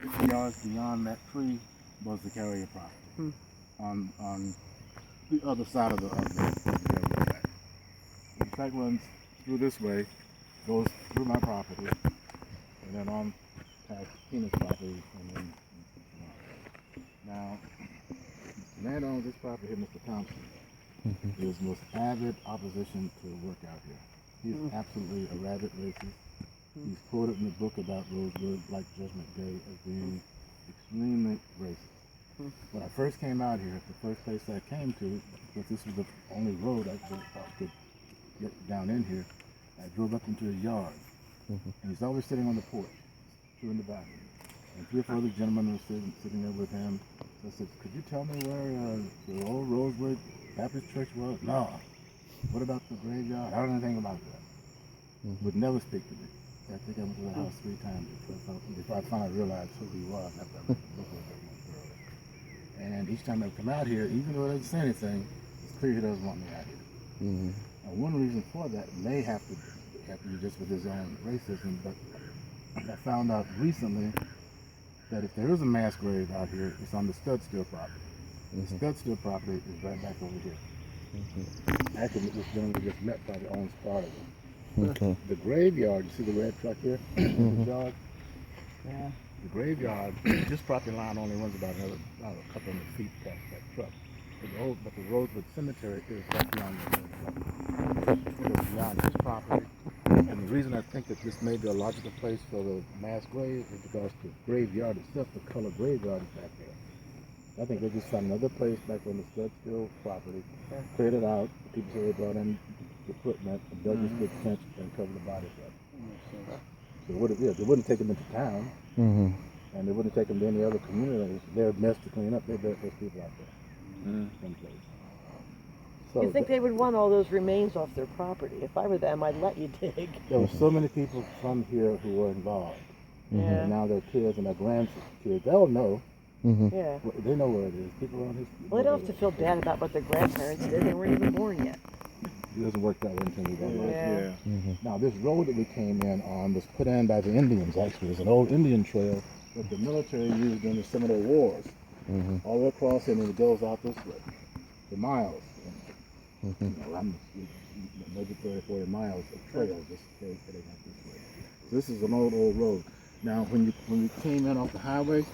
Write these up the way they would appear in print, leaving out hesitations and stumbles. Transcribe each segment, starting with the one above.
50 yards beyond that tree was the carrier property on the other side of the railroad track. The track runs through this way, goes through my property, and then on past Tina's property, and then now the man owns this property here, Mr. Thompson, is most avid opposition to work out here. He's absolutely a rabid racist. He's quoted in the book about Rosewood, like Judgment Day, as being extremely racist. When I first came out here, the first place I came to, because this was the only road I could get down in here, I drove up into his yard. And he's always sitting on the porch, chewing tobacco. And 3 or 4 other gentlemen were sitting there with him. So I said, could you tell me where the old Rosewood Baptist Church was? No. What about the graveyard? I don't know anything about that. Would never speak to me. I think I went to the house 3 times before I finally realized who he was after I read the book a little bit more thoroughly. And each time I come out here, even though he doesn't say anything, it's clear he doesn't want me out here. Now, one reason for that may have to do just with his own racism, but I found out recently that if there is a mass grave out here, it's on the Studstill property. The Studstill property is right back over here. Actually, this gentleman we just met probably owns part of it. The graveyard, you see the red truck here? The yard? Yeah. The graveyard, this property line only runs about a couple hundred feet past that truck. But the Rosewood Cemetery is right beyond the red truck. It goes beyond this property. And the reason I think that this may be a logical place for the mass grave is because the graveyard itself, the color graveyard, is back there. I think they just found another place back on the Studstill property, cleared it out. People say they brought in equipment, dug this big trench, and covered the bodies up. So they wouldn't take them into town, and they wouldn't take them to any other community. They're a mess to clean up. They bury those people out there, someplace. So you think they would want all those remains off their property? If I were them, I'd let you dig. There were so many people from here who were involved. And now their kids and their grandkids, they'll know. Yeah. They know where it is. People around here. Well, they don't have to feel bad about what their grandparents did. They weren't even born yet. It doesn't work that way until we go. Now, this road that we came in on was put in by the Indians, actually. It's an old Indian trail that the military used during the Seminole Wars. All the way across it, and it goes out this way for miles. Maybe 30, 40 miles of trail just heading out this way. So this is an old road. Now, when we came in off the highway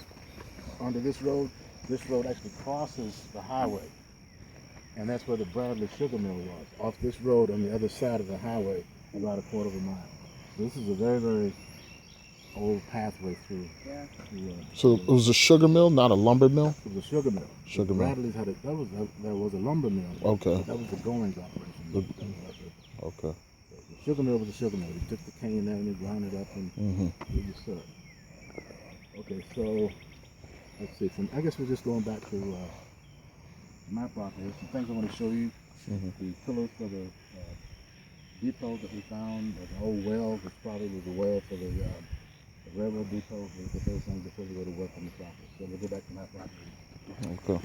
onto this road actually crosses the highway. And that's where the Bradley Sugar Mill was, off this road on the other side of the highway, about a quarter of a mile. So this is a very, very old pathway through. So it was a sugar mill, not a lumber mill? It was a sugar mill. Sugar mill. Bradley's had there was a lumber mill. Okay. That was the Goings operation. Okay. The sugar mill was a sugar mill. They took the cane there and they ground it up and did your syrup. Okay, so let's see. I guess we're just going back to my property. There's some things I want to show you. The pillars for the depot that we found, the old well, which probably was a well for the railroad depot. We'll get those things before we go to work on the property. So we'll go back to my property. Okay.